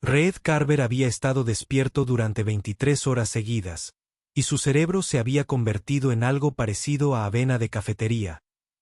Reed Carver había estado despierto durante 23 horas seguidas, y su cerebro se había convertido en algo parecido a avena de cafetería,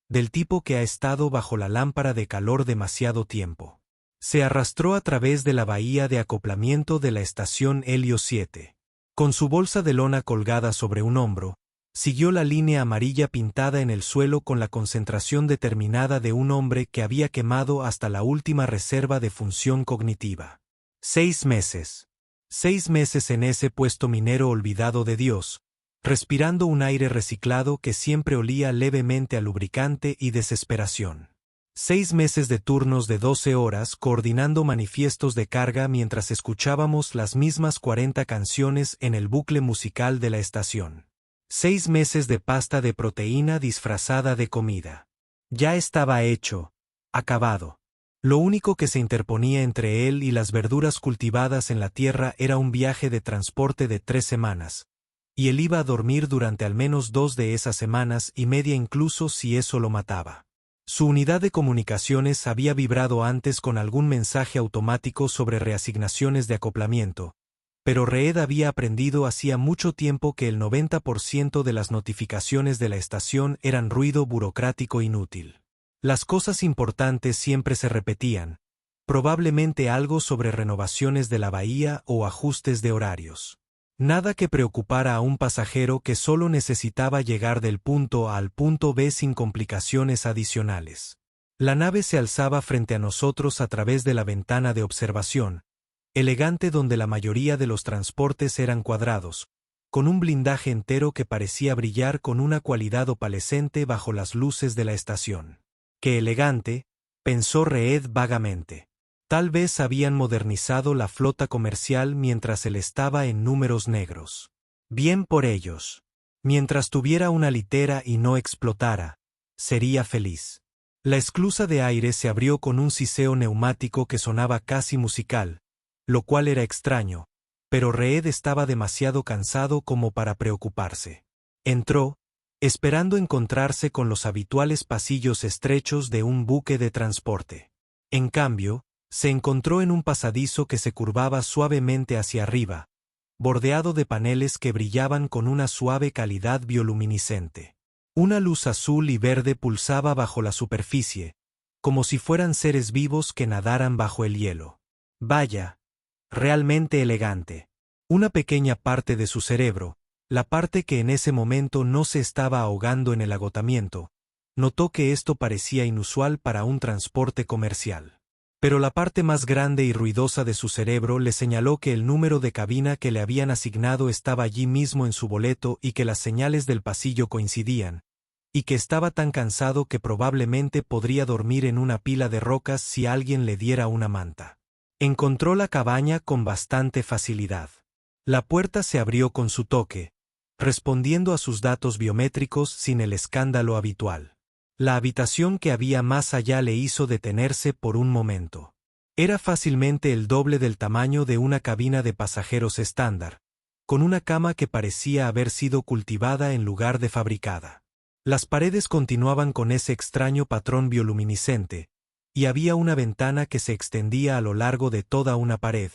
del tipo que ha estado bajo la lámpara de calor demasiado tiempo. Se arrastró a través de la bahía de acoplamiento de la estación Helio 7. Con su bolsa de lona colgada sobre un hombro, siguió la línea amarilla pintada en el suelo con la concentración determinada de un hombre que había quemado hasta la última reserva de función cognitiva. 6 meses. 6 meses en ese puesto minero olvidado de Dios, respirando un aire reciclado que siempre olía levemente a lubricante y desesperación. 6 meses de turnos de 12 horas coordinando manifiestos de carga mientras escuchábamos las mismas 40 canciones en el bucle musical de la estación. 6 meses de pasta de proteína disfrazada de comida. Ya estaba hecho, acabado. Lo único que se interponía entre él y las verduras cultivadas en la tierra era un viaje de transporte de 3 semanas, y él iba a dormir durante al menos 2 de esas semanas y media incluso si eso lo mataba. Su unidad de comunicaciones había vibrado antes con algún mensaje automático sobre reasignaciones de acoplamiento, pero Reed había aprendido hacía mucho tiempo que el 90% de las notificaciones de la estación eran ruido burocrático inútil. Las cosas importantes siempre se repetían, probablemente algo sobre renovaciones de la bahía o ajustes de horarios. Nada que preocupara a un pasajero que solo necesitaba llegar del punto A al punto B sin complicaciones adicionales. La nave se alzaba frente a nosotros a través de la ventana de observación, elegante donde la mayoría de los transportes eran cuadrados, con un blindaje entero que parecía brillar con una cualidad opalescente bajo las luces de la estación. ¡Qué elegante!, pensó Reed vagamente. Tal vez habían modernizado la flota comercial mientras él estaba en números negros. Bien por ellos. Mientras tuviera una litera y no explotara, sería feliz. La esclusa de aire se abrió con un siseo neumático que sonaba casi musical, lo cual era extraño, pero Reed estaba demasiado cansado como para preocuparse. Entró, esperando encontrarse con los habituales pasillos estrechos de un buque de transporte. En cambio, se encontró en un pasadizo que se curvaba suavemente hacia arriba, bordeado de paneles que brillaban con una suave calidad bioluminiscente. Una luz azul y verde pulsaba bajo la superficie, como si fueran seres vivos que nadaran bajo el hielo. Vaya, realmente elegante. Una pequeña parte de su cerebro, la parte que en ese momento no se estaba ahogando en el agotamiento, notó que esto parecía inusual para un transporte comercial. Pero la parte más grande y ruidosa de su cerebro le señaló que el número de cabina que le habían asignado estaba allí mismo en su boleto y que las señales del pasillo coincidían, y que estaba tan cansado que probablemente podría dormir en una pila de rocas si alguien le diera una manta. Encontró la cabaña con bastante facilidad. La puerta se abrió con su toque, respondiendo a sus datos biométricos sin el escándalo habitual. La habitación que había más allá le hizo detenerse por un momento. Era fácilmente el doble del tamaño de una cabina de pasajeros estándar, con una cama que parecía haber sido cultivada en lugar de fabricada. Las paredes continuaban con ese extraño patrón bioluminiscente, y había una ventana que se extendía a lo largo de toda una pared,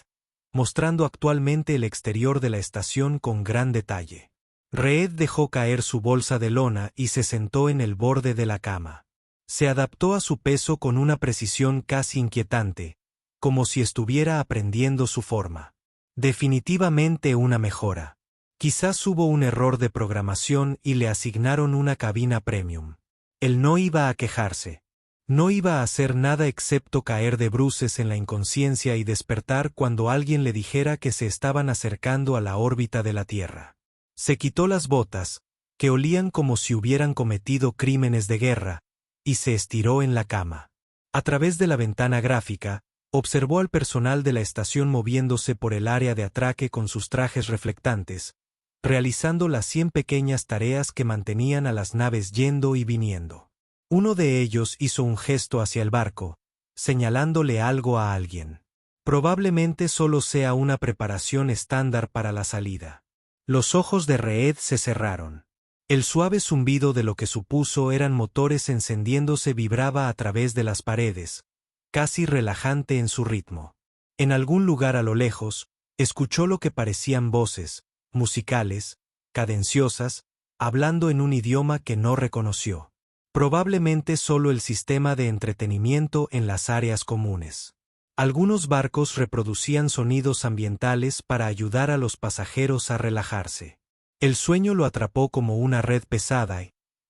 mostrando actualmente el exterior de la estación con gran detalle. Reed dejó caer su bolsa de lona y se sentó en el borde de la cama. Se adaptó a su peso con una precisión casi inquietante, como si estuviera aprendiendo su forma. Definitivamente una mejora. Quizás hubo un error de programación y le asignaron una cabina premium. Él no iba a quejarse. No iba a hacer nada excepto caer de bruces en la inconsciencia y despertar cuando alguien le dijera que se estaban acercando a la órbita de la Tierra. Se quitó las botas, que olían como si hubieran cometido crímenes de guerra, y se estiró en la cama. A través de la ventana gráfica, observó al personal de la estación moviéndose por el área de atraque con sus trajes reflectantes, realizando las 100 pequeñas tareas que mantenían a las naves yendo y viniendo. Uno de ellos hizo un gesto hacia el barco, señalándole algo a alguien. Probablemente solo sea una preparación estándar para la salida. Los ojos de Reed se cerraron. El suave zumbido de lo que supuso eran motores encendiéndose vibraba a través de las paredes, casi relajante en su ritmo. En algún lugar a lo lejos, escuchó lo que parecían voces, musicales, cadenciosas, hablando en un idioma que no reconoció. Probablemente solo el sistema de entretenimiento en las áreas comunes. Algunos barcos reproducían sonidos ambientales para ayudar a los pasajeros a relajarse. El sueño lo atrapó como una red pesada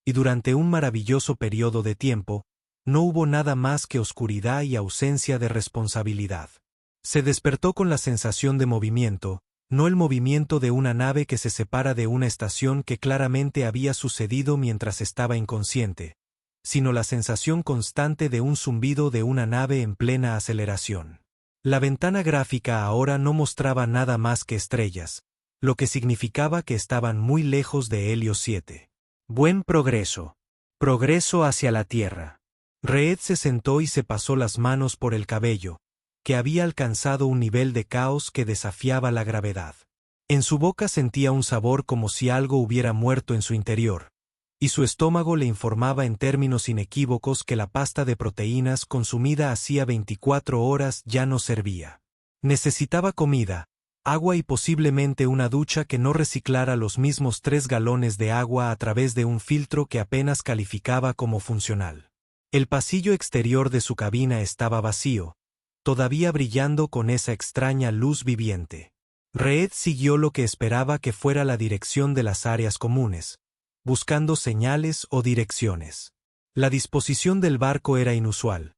y durante un maravilloso periodo de tiempo, no hubo nada más que oscuridad y ausencia de responsabilidad. Se despertó con la sensación de movimiento, no el movimiento de una nave que se separa de una estación que claramente había sucedido mientras estaba inconsciente, sino la sensación constante de un zumbido de una nave en plena aceleración. La ventana gráfica ahora no mostraba nada más que estrellas, lo que significaba que estaban muy lejos de Helios 7. Buen progreso. Progreso hacia la Tierra. Reed se sentó y se pasó las manos por el cabello, que había alcanzado un nivel de caos que desafiaba la gravedad. En su boca sentía un sabor como si algo hubiera muerto en su interior, y su estómago le informaba en términos inequívocos que la pasta de proteínas consumida hacía 24 horas ya no servía. Necesitaba comida, agua y posiblemente una ducha que no reciclara los mismos 3 galones de agua a través de un filtro que apenas calificaba como funcional. El pasillo exterior de su cabina estaba vacío, todavía brillando con esa extraña luz viviente. Reed siguió lo que esperaba que fuera la dirección de las áreas comunes, buscando señales o direcciones. La disposición del barco era inusual,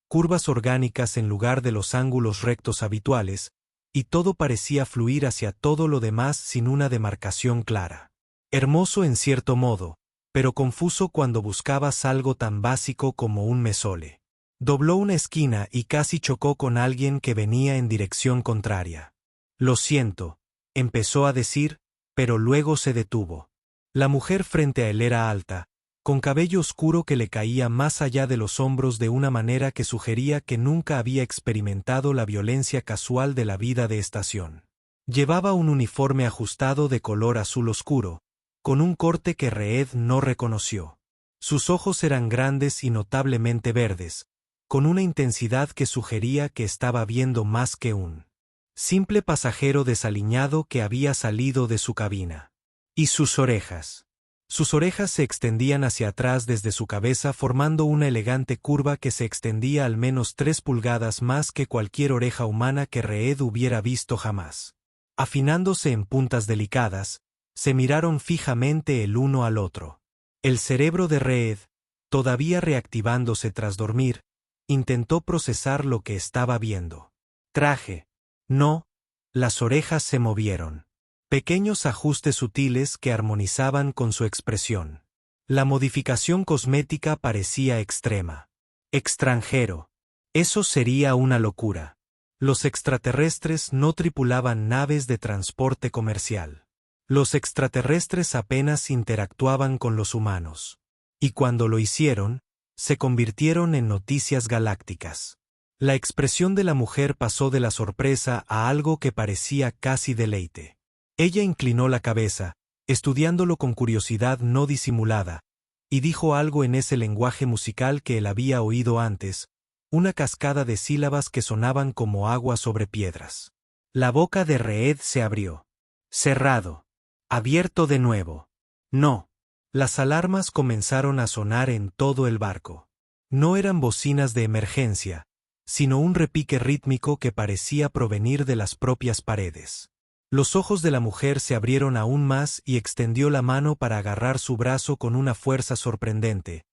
curvas orgánicas en lugar de los ángulos rectos habituales, y todo parecía fluir hacia todo lo demás sin una demarcación clara. Hermoso en cierto modo, pero confuso cuando buscabas algo tan básico como un mesole. Dobló una esquina y casi chocó con alguien que venía en dirección contraria. «Lo siento», empezó a decir, pero luego se detuvo. La mujer frente a él era alta, con cabello oscuro que le caía más allá de los hombros de una manera que sugería que nunca había experimentado la violencia casual de la vida de estación. Llevaba un uniforme ajustado de color azul oscuro, con un corte que Reed no reconoció. Sus ojos eran grandes y notablemente verdes, con una intensidad que sugería que estaba viendo más que un simple pasajero desaliñado que había salido de su cabina. Y sus orejas. Sus orejas se extendían hacia atrás desde su cabeza formando una elegante curva que se extendía al menos 3 pulgadas más que cualquier oreja humana que Reed hubiera visto jamás. Afinándose en puntas delicadas, se miraron fijamente el uno al otro. El cerebro de Reed, todavía reactivándose tras dormir, intentó procesar lo que estaba viendo. Traje. No, las orejas se movieron. Pequeños ajustes sutiles que armonizaban con su expresión. La modificación cosmética parecía extrema. Extranjero. Eso sería una locura. Los extraterrestres no tripulaban naves de transporte comercial. Los extraterrestres apenas interactuaban con los humanos. Y cuando lo hicieron, se convirtieron en noticias galácticas. La expresión de la mujer pasó de la sorpresa a algo que parecía casi deleite. Ella inclinó la cabeza, estudiándolo con curiosidad no disimulada, y dijo algo en ese lenguaje musical que él había oído antes, una cascada de sílabas que sonaban como agua sobre piedras. La boca de Reed se abrió. Cerrado. Abierto de nuevo. No. Las alarmas comenzaron a sonar en todo el barco. No eran bocinas de emergencia, sino un repique rítmico que parecía provenir de las propias paredes. Los ojos de la mujer se abrieron aún más y extendió la mano para agarrar su brazo con una fuerza sorprendente,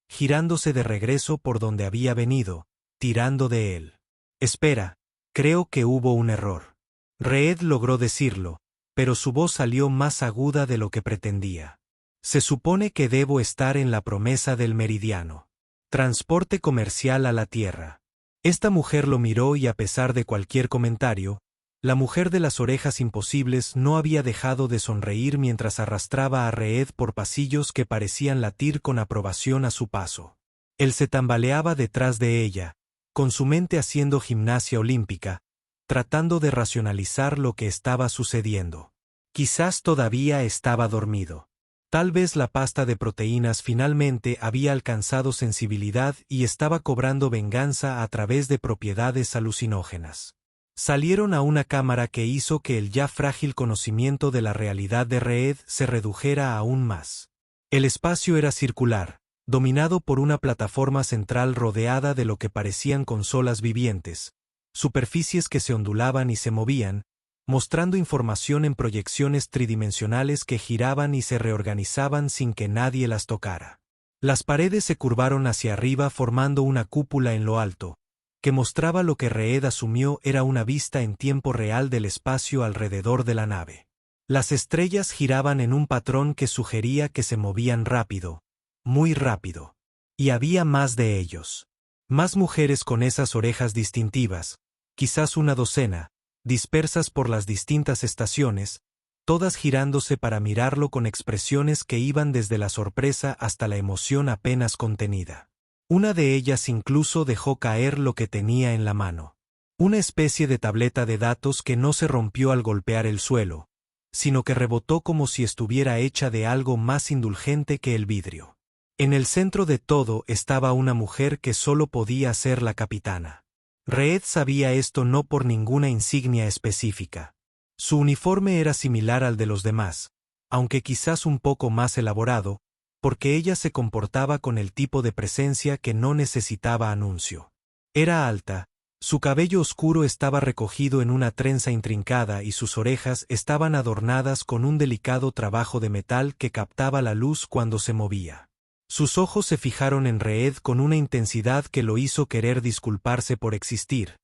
girándose de regreso por donde había venido, tirando de él. Espera, creo que hubo un error. Reed logró decirlo, pero su voz salió más aguda de lo que pretendía. Se supone que debo estar en la promesa del meridiano. Transporte comercial a la Tierra. Esta mujer lo miró y a pesar de cualquier comentario, la mujer de las orejas imposibles no había dejado de sonreír mientras arrastraba a Reed por pasillos que parecían latir con aprobación a su paso. Él se tambaleaba detrás de ella, con su mente haciendo gimnasia olímpica, tratando de racionalizar lo que estaba sucediendo. Quizás todavía estaba dormido. Tal vez la pasta de proteínas finalmente había alcanzado sensibilidad y estaba cobrando venganza a través de propiedades alucinógenas. Salieron a una cámara que hizo que el ya frágil conocimiento de la realidad de Reed se redujera aún más. El espacio era circular, dominado por una plataforma central rodeada de lo que parecían consolas vivientes, superficies que se ondulaban y se movían, mostrando información en proyecciones tridimensionales que giraban y se reorganizaban sin que nadie las tocara. Las paredes se curvaron hacia arriba formando una cúpula en lo alto, que mostraba lo que Reed asumió era una vista en tiempo real del espacio alrededor de la nave. Las estrellas giraban en un patrón que sugería que se movían rápido, muy rápido. Y había más de ellos. Más mujeres con esas orejas distintivas, quizás una docena, dispersas por las distintas estaciones, todas girándose para mirarlo con expresiones que iban desde la sorpresa hasta la emoción apenas contenida. Una de ellas incluso dejó caer lo que tenía en la mano. Una especie de tableta de datos que no se rompió al golpear el suelo, sino que rebotó como si estuviera hecha de algo más indulgente que el vidrio. En el centro de todo estaba una mujer que solo podía ser la capitana. Reed sabía esto no por ninguna insignia específica. Su uniforme era similar al de los demás, aunque quizás un poco más elaborado, porque ella se comportaba con el tipo de presencia que no necesitaba anuncio. Era alta, su cabello oscuro estaba recogido en una trenza intrincada y sus orejas estaban adornadas con un delicado trabajo de metal que captaba la luz cuando se movía. Sus ojos se fijaron en Reed con una intensidad que lo hizo querer disculparse por existir,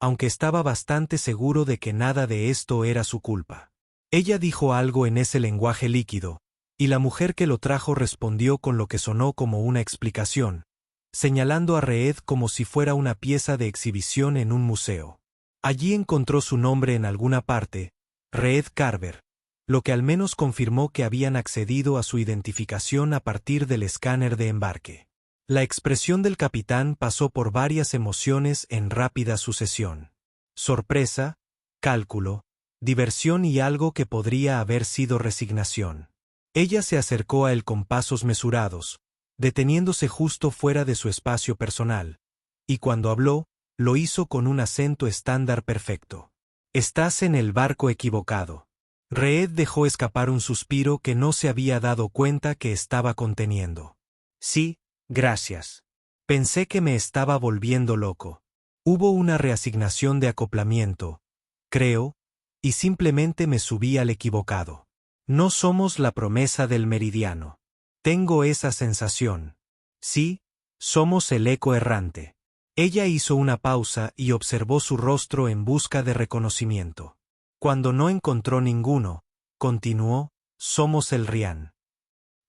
aunque estaba bastante seguro de que nada de esto era su culpa. Ella dijo algo en ese lenguaje líquido, y la mujer que lo trajo respondió con lo que sonó como una explicación, señalando a Reed como si fuera una pieza de exhibición en un museo. Allí encontró su nombre en alguna parte, Reed Carver, lo que al menos confirmó que habían accedido a su identificación a partir del escáner de embarque. La expresión del capitán pasó por varias emociones en rápida sucesión. Sorpresa, cálculo, diversión y algo que podría haber sido resignación. Ella se acercó a él con pasos mesurados, deteniéndose justo fuera de su espacio personal, y cuando habló, lo hizo con un acento estándar perfecto. «Estás en el barco equivocado». Reed dejó escapar un suspiro que no se había dado cuenta que estaba conteniendo. «Sí, gracias. Pensé que me estaba volviendo loco. Hubo una reasignación de acoplamiento, creo, y simplemente me subí al equivocado. No somos la promesa del meridiano. Tengo esa sensación. Sí, somos el eco errante». Ella hizo una pausa y observó su rostro en busca de reconocimiento. Cuando no encontró ninguno, continuó, somos el Rian.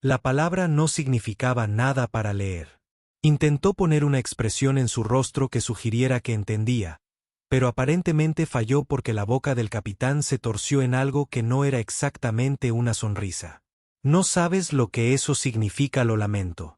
La palabra no significaba nada para leer. Intentó poner una expresión en su rostro que sugiriera que entendía, pero aparentemente falló porque la boca del capitán se torció en algo que no era exactamente una sonrisa. No sabes lo que eso significa, lo lamento.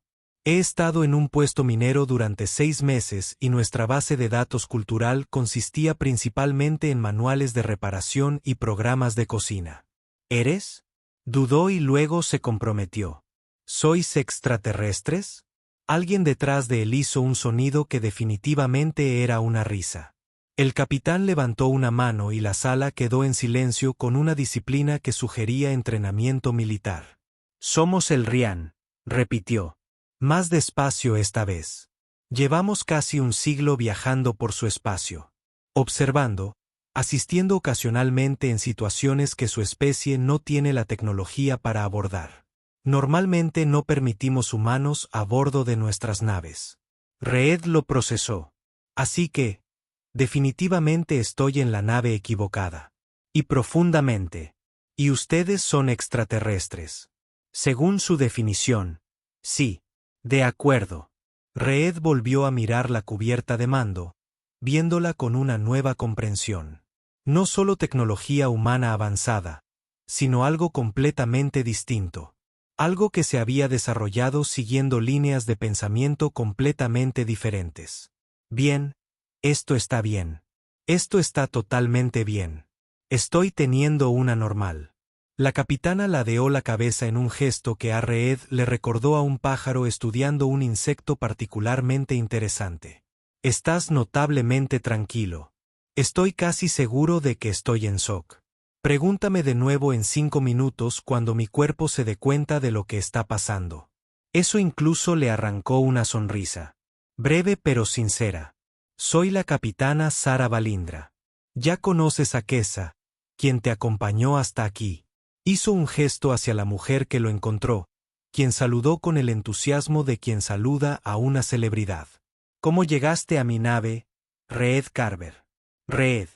He estado en un puesto minero durante 6 meses y nuestra base de datos cultural consistía principalmente en manuales de reparación y programas de cocina. ¿Eres? Dudó y luego se comprometió. ¿Sois extraterrestres? Alguien detrás de él hizo un sonido que definitivamente era una risa. El capitán levantó una mano y la sala quedó en silencio con una disciplina que sugería entrenamiento militar. Somos el Rian, repitió. Más despacio esta vez. Llevamos casi un siglo viajando por su espacio. Observando, asistiendo ocasionalmente en situaciones que su especie no tiene la tecnología para abordar. Normalmente no permitimos humanos a bordo de nuestras naves. Reed lo procesó. Así que, definitivamente estoy en la nave equivocada. Y profundamente. Y ustedes son extraterrestres. Según su definición, sí. De acuerdo. Reed volvió a mirar la cubierta de mando, viéndola con una nueva comprensión. No solo tecnología humana avanzada, sino algo completamente distinto. Algo que se había desarrollado siguiendo líneas de pensamiento completamente diferentes. Bien, esto está bien. Esto está totalmente bien. Estoy teniendo una normal. La capitana ladeó la cabeza en un gesto que a Reed le recordó a un pájaro estudiando un insecto particularmente interesante. Estás notablemente tranquilo. Estoy casi seguro de que estoy en shock. Pregúntame de nuevo en 5 minutos cuando mi cuerpo se dé cuenta de lo que está pasando. Eso incluso le arrancó una sonrisa. Breve pero sincera. Soy la capitana Sara Balindra. Ya conoces a Kesa, quien te acompañó hasta aquí. Hizo un gesto hacia la mujer que lo encontró, quien saludó con el entusiasmo de quien saluda a una celebridad. ¿Cómo llegaste a mi nave, Reed Carver? Reed.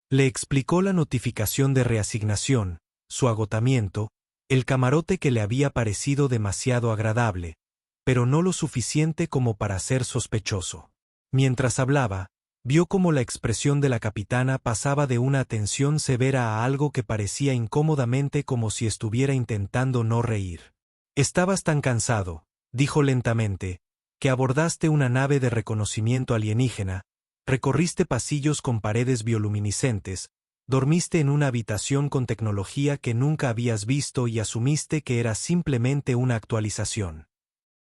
Le explicó la notificación de reasignación, su agotamiento, el camarote que le había parecido demasiado agradable, pero no lo suficiente como para ser sospechoso. Mientras hablaba, vio cómo la expresión de la capitana pasaba de una atención severa a algo que parecía incómodamente como si estuviera intentando no reír. Estabas tan cansado, dijo lentamente, que abordaste una nave de reconocimiento alienígena, recorriste pasillos con paredes bioluminiscentes, dormiste en una habitación con tecnología que nunca habías visto y asumiste que era simplemente una actualización.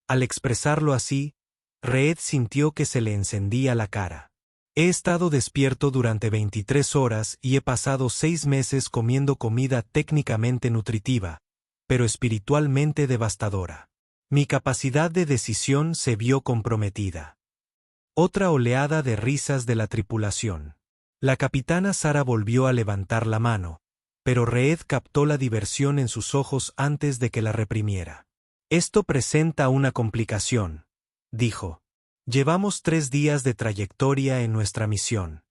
Al expresarlo así, Reed sintió que se le encendía la cara. He estado despierto durante 23 horas y he pasado 6 meses comiendo comida técnicamente nutritiva, pero espiritualmente devastadora. Mi capacidad de decisión se vio comprometida. Otra oleada de risas de la tripulación. La capitana Sara volvió a levantar la mano, pero Reed captó la diversión en sus ojos antes de que la reprimiera. Esto presenta una complicación, dijo. Llevamos 3 días de trayectoria en nuestra misión.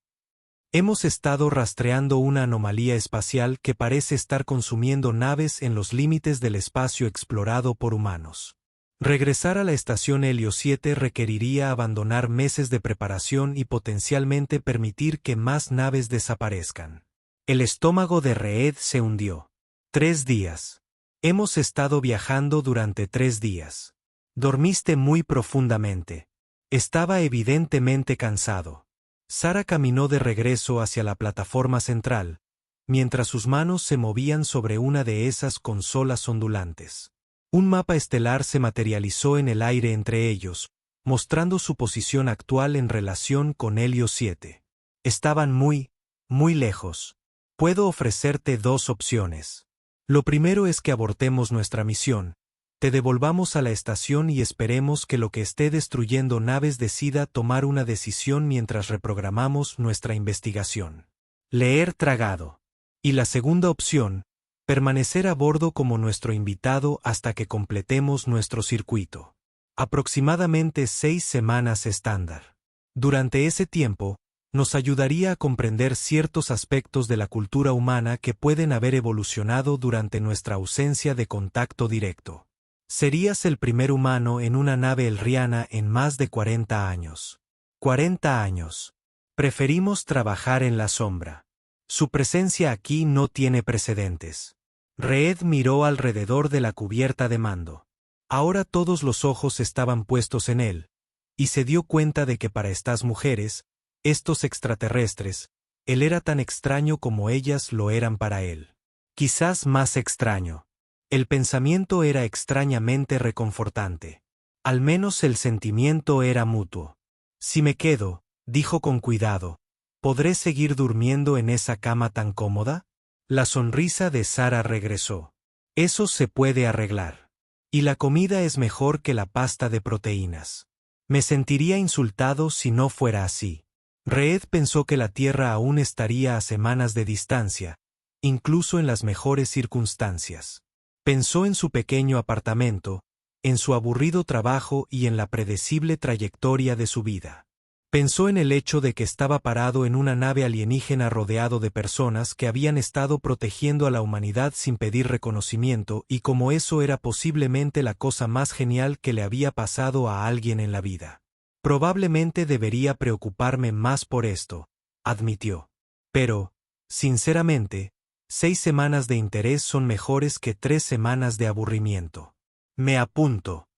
Hemos estado rastreando una anomalía espacial que parece estar consumiendo naves en los límites del espacio explorado por humanos. Regresar a la estación Helio 7 requeriría abandonar meses de preparación y potencialmente permitir que más naves desaparezcan. El estómago de Reed se hundió. 3 días. Hemos estado viajando durante 3 días. Dormiste muy profundamente. Estaba evidentemente cansado. Sara caminó de regreso hacia la plataforma central, mientras sus manos se movían sobre una de esas consolas ondulantes. Un mapa estelar se materializó en el aire entre ellos, mostrando su posición actual en relación con Helio 7. Estaban muy lejos. Puedo ofrecerte 2 opciones. Lo primero es que abortemos nuestra misión, te devolvamos a la estación y esperemos que lo que esté destruyendo naves decida tomar una decisión mientras reprogramamos nuestra investigación. Leer tragado. Y la segunda opción, permanecer a bordo como nuestro invitado hasta que completemos nuestro circuito. Aproximadamente 6 semanas estándar. Durante ese tiempo, nos ayudaría a comprender ciertos aspectos de la cultura humana que pueden haber evolucionado durante nuestra ausencia de contacto directo. Serías el primer humano en una nave elriana en más de 40 años. 40 años. Preferimos trabajar en la sombra. Su presencia aquí no tiene precedentes. Reed miró alrededor de la cubierta de mando. Ahora todos los ojos estaban puestos en él, y se dio cuenta de que para estas mujeres, estos extraterrestres, él era tan extraño como ellas lo eran para él. Quizás más extraño. El pensamiento era extrañamente reconfortante. Al menos el sentimiento era mutuo. Si me quedo, dijo con cuidado, ¿podré seguir durmiendo en esa cama tan cómoda? La sonrisa de Sara regresó. Eso se puede arreglar. Y la comida es mejor que la pasta de proteínas. Me sentiría insultado si no fuera así. Reed pensó que la Tierra aún estaría a semanas de distancia, incluso en las mejores circunstancias. Pensó en su pequeño apartamento, en su aburrido trabajo y en la predecible trayectoria de su vida. Pensó en el hecho de que estaba parado en una nave alienígena rodeado de personas que habían estado protegiendo a la humanidad sin pedir reconocimiento y como eso era posiblemente la cosa más genial que le había pasado a alguien en la vida. Probablemente debería preocuparme más por esto, admitió. Pero, sinceramente, 6 semanas de interés son mejores que 3 semanas de aburrimiento. Me apunto.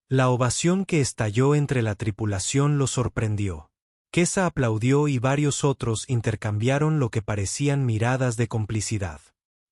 La ovación que estalló entre la tripulación lo sorprendió. Kesa aplaudió y varios otros intercambiaron lo que parecían miradas de complicidad.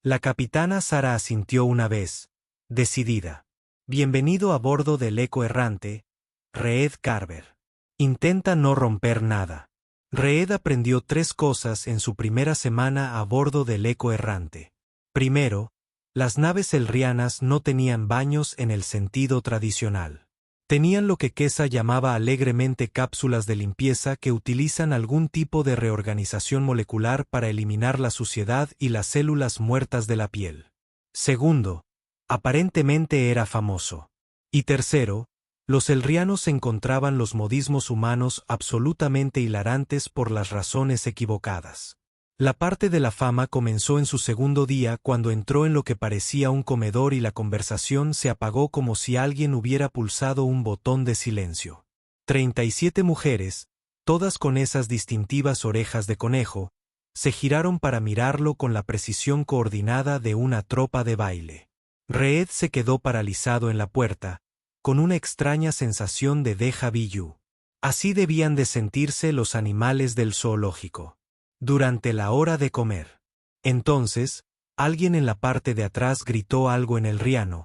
La capitana Sara asintió una vez, decidida. Bienvenido a bordo del eco errante, Reed Carver. Intenta no romper nada. Reed aprendió 3 cosas en su primera semana a bordo del Eco Errante. Primero, las naves elrianas no tenían baños en el sentido tradicional. Tenían lo que Kessa llamaba alegremente cápsulas de limpieza que utilizan algún tipo de reorganización molecular para eliminar la suciedad y las células muertas de la piel. Segundo, aparentemente era famoso. Y tercero, los elrianos encontraban los modismos humanos absolutamente hilarantes por las razones equivocadas. La parte de la fama comenzó en su segundo día cuando entró en lo que parecía un comedor y la conversación se apagó como si alguien hubiera pulsado un botón de silencio. 37 mujeres, todas con esas distintivas orejas de conejo, se giraron para mirarlo con la precisión coordinada de una tropa de baile. Reed se quedó paralizado en la puerta, con una extraña sensación de déjà vu. Así debían de sentirse los animales del zoológico. Durante la hora de comer. Entonces, alguien en la parte de atrás gritó algo en elriano,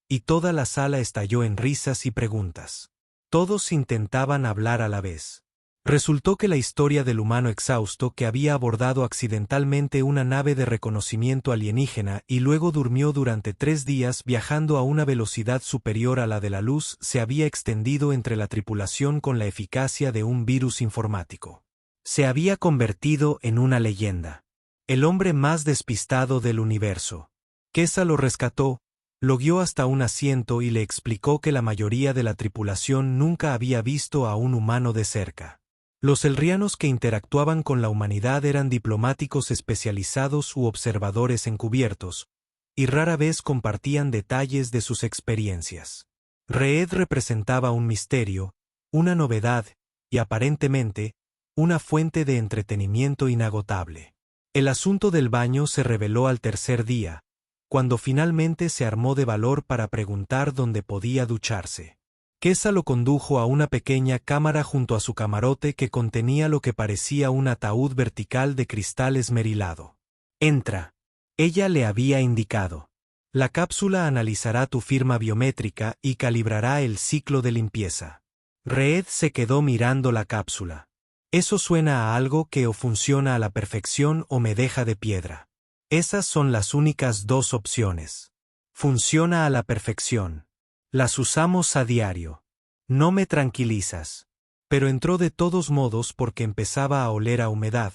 y toda la sala estalló en risas y preguntas. Todos intentaban hablar a la vez. Resultó que la historia del humano exhausto que había abordado accidentalmente una nave de reconocimiento alienígena y luego durmió durante 3 días viajando a una velocidad superior a la de la luz se había extendido entre la tripulación con la eficacia de un virus informático. Se había convertido en una leyenda. El hombre más despistado del universo. Kessa lo rescató, lo guió hasta un asiento y le explicó que la mayoría de la tripulación nunca había visto a un humano de cerca. Los elrianos que interactuaban con la humanidad eran diplomáticos especializados u observadores encubiertos, y rara vez compartían detalles de sus experiencias. Reed representaba un misterio, una novedad, y aparentemente, una fuente de entretenimiento inagotable. El asunto del baño se reveló al tercer día, cuando finalmente se armó de valor para preguntar dónde podía ducharse. Kessa lo condujo a una pequeña cámara junto a su camarote que contenía lo que parecía un ataúd vertical de cristal esmerilado. Entra. Ella le había indicado. La cápsula analizará tu firma biométrica y calibrará el ciclo de limpieza. Reed se quedó mirando la cápsula. Eso suena a algo que o funciona a la perfección o me deja de piedra. Esas son las únicas 2 opciones. Funciona a la perfección. Las usamos a diario. No me tranquilizas. Pero entró de todos modos porque empezaba a oler a humedad,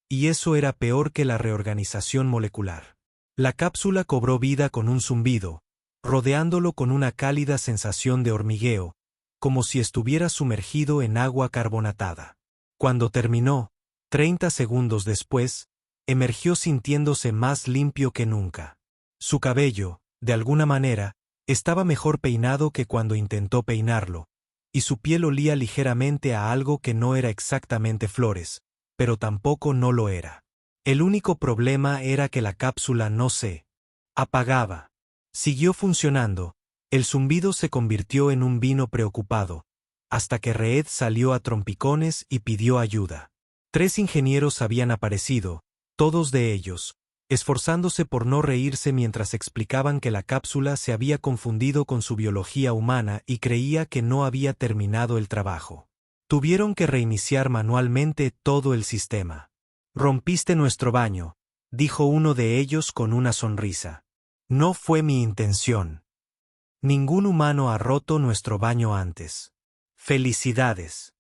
y eso era peor que la reorganización molecular. La cápsula cobró vida con un zumbido, rodeándolo con una cálida sensación de hormigueo, como si estuviera sumergido en agua carbonatada. Cuando terminó, 30 segundos después, emergió sintiéndose más limpio que nunca. Su cabello, de alguna manera, estaba mejor peinado que cuando intentó peinarlo, y su piel olía ligeramente a algo que no era exactamente flores, pero tampoco no lo era. El único problema era que la cápsula no se apagaba. Siguió funcionando, el zumbido se convirtió en un vino preocupado, hasta que Reed salió a trompicones y pidió ayuda. 3 ingenieros habían aparecido, todos de ellos, esforzándose por no reírse mientras explicaban que la cápsula se había confundido con su biología humana y creía que no había terminado el trabajo. Tuvieron que reiniciar manualmente todo el sistema. «Rompiste nuestro baño», dijo uno de ellos con una sonrisa. «No fue mi intención. Ningún humano ha roto nuestro baño antes. ¡Felicidades!».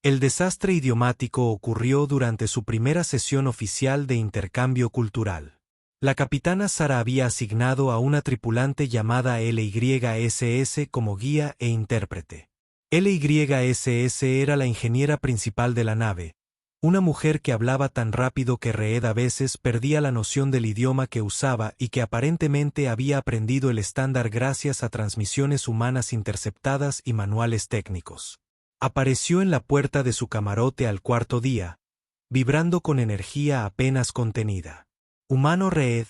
El desastre idiomático ocurrió durante su primera sesión oficial de intercambio cultural. La capitana Sara había asignado a una tripulante llamada LYSS como guía e intérprete. LYSS era la ingeniera principal de la nave, una mujer que hablaba tan rápido que Reed a veces perdía la noción del idioma que usaba y que aparentemente había aprendido el estándar gracias a transmisiones humanas interceptadas y manuales técnicos. Apareció en la puerta de su camarote al 4.º día, vibrando con energía apenas contenida. «Humano Reed,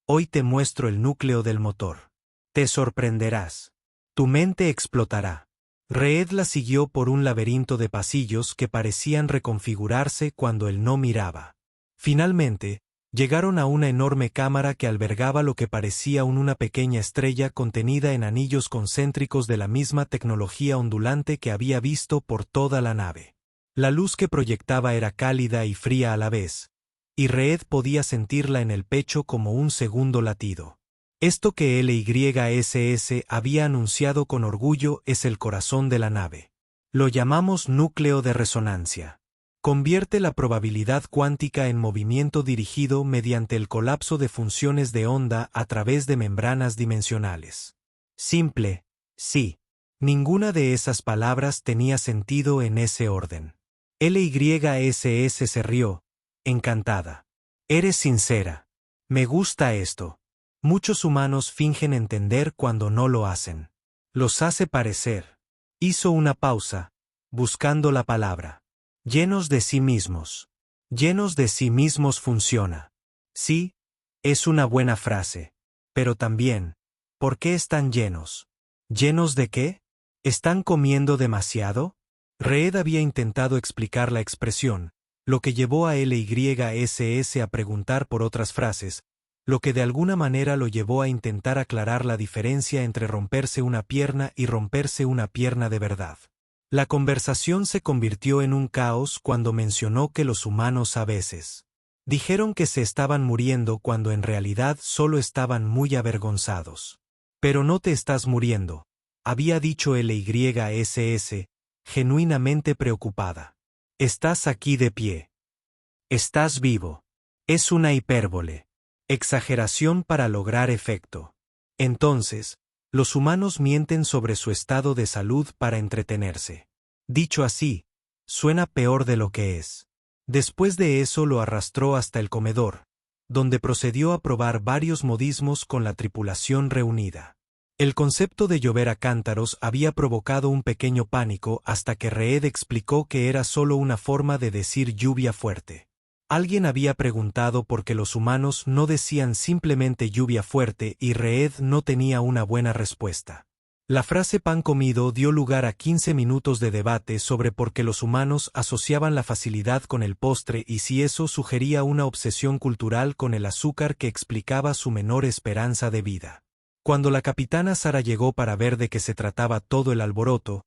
hoy te muestro el núcleo del motor. Te sorprenderás. Tu mente explotará». Reed la siguió por un laberinto de pasillos que parecían reconfigurarse cuando él no miraba. Finalmente, llegaron a una enorme cámara que albergaba lo que parecía una pequeña estrella contenida en anillos concéntricos de la misma tecnología ondulante que había visto por toda la nave. La luz que proyectaba era cálida y fría a la vez, y Reed podía sentirla en el pecho como un segundo latido. Esto que LYSS había anunciado con orgullo es el corazón de la nave. Lo llamamos núcleo de resonancia. Convierte la probabilidad cuántica en movimiento dirigido mediante el colapso de funciones de onda a través de membranas dimensionales. Simple, sí. Ninguna de esas palabras tenía sentido en ese orden. LYSS se rió, encantada. Eres sincera. Me gusta esto. Muchos humanos fingen entender cuando no lo hacen. Los hace parecer. Hizo una pausa, buscando la palabra. Llenos de sí mismos. Llenos de sí mismos funciona. Sí, es una buena frase. Pero también, ¿por qué están llenos? ¿Llenos de qué? ¿Están comiendo demasiado? Reed había intentado explicar la expresión, lo que llevó a LYSS a preguntar por otras frases, lo que de alguna manera lo llevó a intentar aclarar la diferencia entre romperse una pierna y romperse una pierna de verdad. La conversación se convirtió en un caos cuando mencionó que los humanos a veces dijeron que se estaban muriendo cuando en realidad solo estaban muy avergonzados. Pero no te estás muriendo, había dicho LYSS, genuinamente preocupada. Estás aquí de pie. Estás vivo. Es una hipérbole. Exageración para lograr efecto. Entonces, los humanos mienten sobre su estado de salud para entretenerse. Dicho así, suena peor de lo que es. Después de eso lo arrastró hasta el comedor, donde procedió a probar varios modismos con la tripulación reunida. El concepto de llover a cántaros había provocado un pequeño pánico hasta que Reed explicó que era solo una forma de decir lluvia fuerte. Alguien había preguntado por qué los humanos no decían simplemente lluvia fuerte y Reed no tenía una buena respuesta. La frase pan comido dio lugar a 15 minutos de debate sobre por qué los humanos asociaban la facilidad con el postre y si eso sugería una obsesión cultural con el azúcar que explicaba su menor esperanza de vida. Cuando la capitana Sarah llegó para ver de qué se trataba todo el alboroto,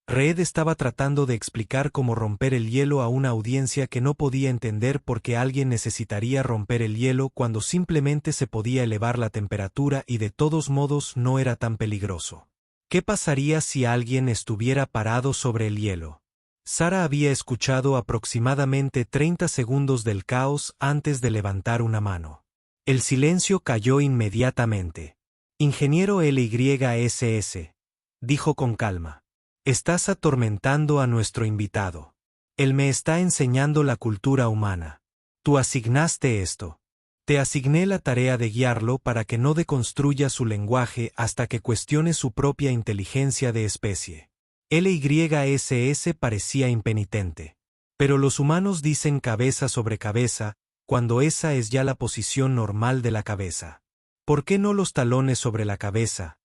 Reed estaba tratando de explicar cómo romper el hielo a una audiencia que no podía entender por qué alguien necesitaría romper el hielo cuando simplemente se podía elevar la temperatura y de todos modos no era tan peligroso. ¿Qué pasaría si alguien estuviera parado sobre el hielo? Sarah había escuchado aproximadamente 30 segundos del caos antes de levantar una mano. El silencio cayó inmediatamente. Ingeniero LYSS, dijo con calma. Estás atormentando a nuestro invitado. Él me está enseñando la cultura humana. Tú asignaste esto. Te asigné la tarea de guiarlo para que no deconstruya su lenguaje hasta que cuestione su propia inteligencia de especie. LYSS parecía impenitente. Pero los humanos dicen cabeza sobre cabeza, cuando esa es ya la posición normal de la cabeza. ¿Por qué no los talones sobre la cabeza?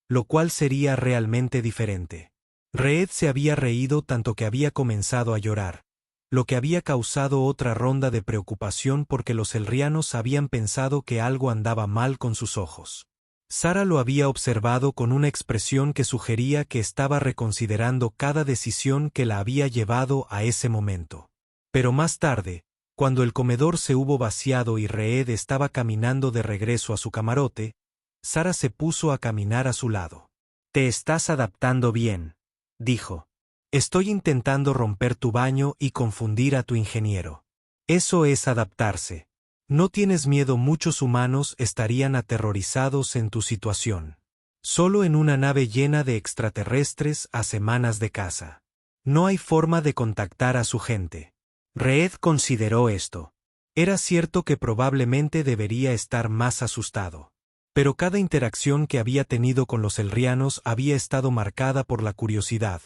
Lo cual sería realmente diferente. Reed se había reído tanto que había comenzado a llorar, lo que había causado otra ronda de preocupación porque los elrianos habían pensado que algo andaba mal con sus ojos. Sarah lo había observado con una expresión que sugería que estaba reconsiderando cada decisión que la había llevado a ese momento. Pero más tarde, cuando el comedor se hubo vaciado y Reed estaba caminando de regreso a su camarote, Sarah se puso a caminar a su lado. Te estás adaptando bien, dijo. Estoy intentando romper tu baño y confundir a tu ingeniero. Eso es adaptarse. No tienes miedo, muchos humanos estarían aterrorizados en tu situación. Solo en una nave llena de extraterrestres a semanas de casa. No hay forma de contactar a su gente. Reed consideró esto. Era cierto que probablemente debería estar más asustado. Pero cada interacción que había tenido con los elrianos había estado marcada por la curiosidad,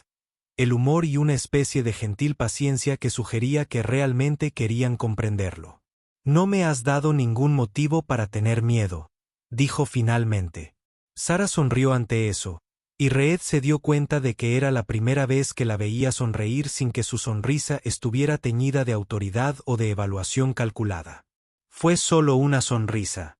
el humor y una especie de gentil paciencia que sugería que realmente querían comprenderlo. No me has dado ningún motivo para tener miedo, dijo finalmente. Sarah sonrió ante eso, y Reed se dio cuenta de que era la primera vez que la veía sonreír sin que su sonrisa estuviera teñida de autoridad o de evaluación calculada. Fue solo una sonrisa.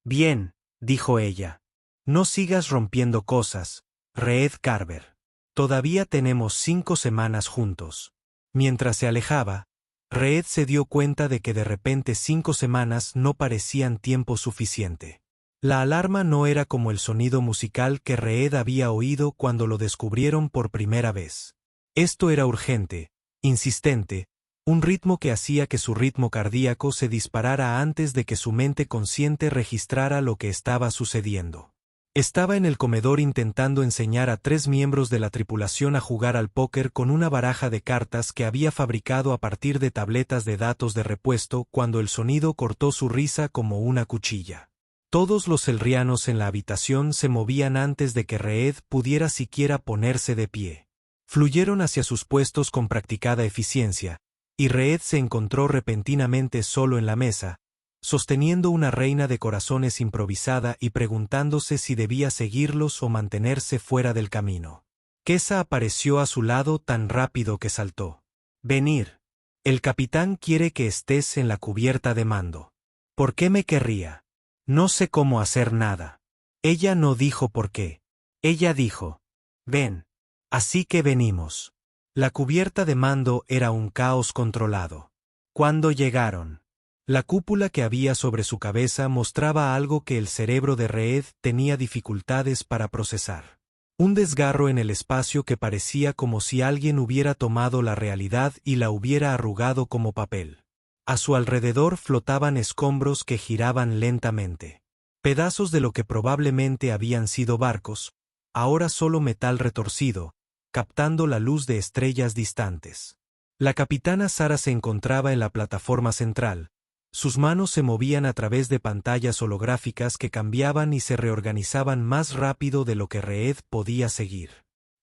Bien, dijo ella. No sigas rompiendo cosas, Reed Carver. Todavía tenemos 5 semanas juntos. Mientras se alejaba, Reed se dio cuenta de que de repente 5 semanas no parecían tiempo suficiente. La alarma no era como el sonido musical que Reed había oído cuando lo descubrieron por primera vez. Esto era urgente, insistente, un ritmo que hacía que su ritmo cardíaco se disparara antes de que su mente consciente registrara lo que estaba sucediendo. Estaba en el comedor intentando enseñar a 3 miembros de la tripulación a jugar al póker con una baraja de cartas que había fabricado a partir de tabletas de datos de repuesto cuando el sonido cortó su risa como una cuchilla. Todos los elrianos en la habitación se movían antes de que Reed pudiera siquiera ponerse de pie. Fluyeron hacia sus puestos con practicada eficiencia, y Reed se encontró repentinamente solo en la mesa, sosteniendo una reina de corazones improvisada y preguntándose si debía seguirlos o mantenerse fuera del camino. Kesa apareció a su lado tan rápido que saltó. «Venir. El capitán quiere que estés en la cubierta de mando». «¿Por qué me querría? No sé cómo hacer nada». Ella no dijo por qué. Ella dijo, «Ven». Así que venimos. La cubierta de mando era un caos controlado. Cuando llegaron, la cúpula que había sobre su cabeza mostraba algo que el cerebro de Reed tenía dificultades para procesar. Un desgarro en el espacio que parecía como si alguien hubiera tomado la realidad y la hubiera arrugado como papel. A su alrededor flotaban escombros que giraban lentamente. Pedazos de lo que probablemente habían sido barcos, ahora solo metal retorcido, captando la luz de estrellas distantes. La capitana Sara se encontraba en la plataforma central. Sus manos se movían a través de pantallas holográficas que cambiaban y se reorganizaban más rápido de lo que Reed podía seguir.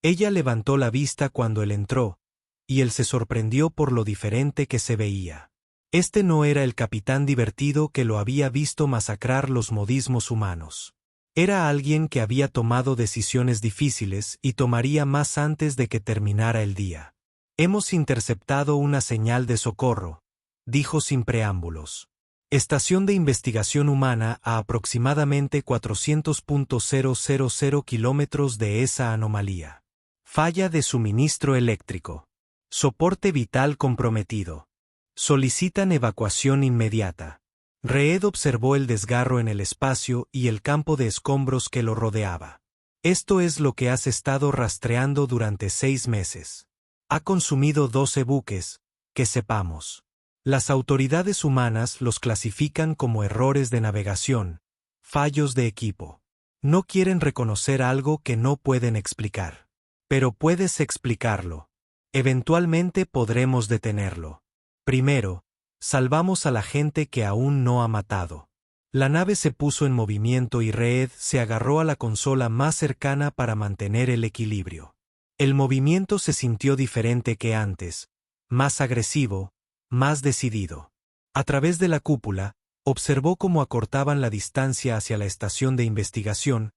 Ella levantó la vista cuando él entró, y él se sorprendió por lo diferente que se veía. Este no era el capitán divertido que lo había visto masacrar los modismos humanos. Era alguien que había tomado decisiones difíciles y tomaría más antes de que terminara el día. «Hemos interceptado una señal de socorro», dijo sin preámbulos. «Estación de investigación humana a aproximadamente 400.000 kilómetros de esa anomalía. Falla de suministro eléctrico. Soporte vital comprometido. Solicitan evacuación inmediata». Reed observó el desgarro en el espacio y el campo de escombros que lo rodeaba. «Esto es lo que has estado rastreando durante 6 meses. Ha consumido 12 buques, que sepamos. Las autoridades humanas los clasifican como errores de navegación, fallos de equipo. No quieren reconocer algo que no pueden explicar. Pero puedes explicarlo. Eventualmente podremos detenerlo. Primero, salvamos a la gente que aún no ha matado». La nave se puso en movimiento y Reed se agarró a la consola más cercana para mantener el equilibrio. El movimiento se sintió diferente que antes, más agresivo, más decidido. A través de la cúpula, observó cómo acortaban la distancia hacia la estación de investigación,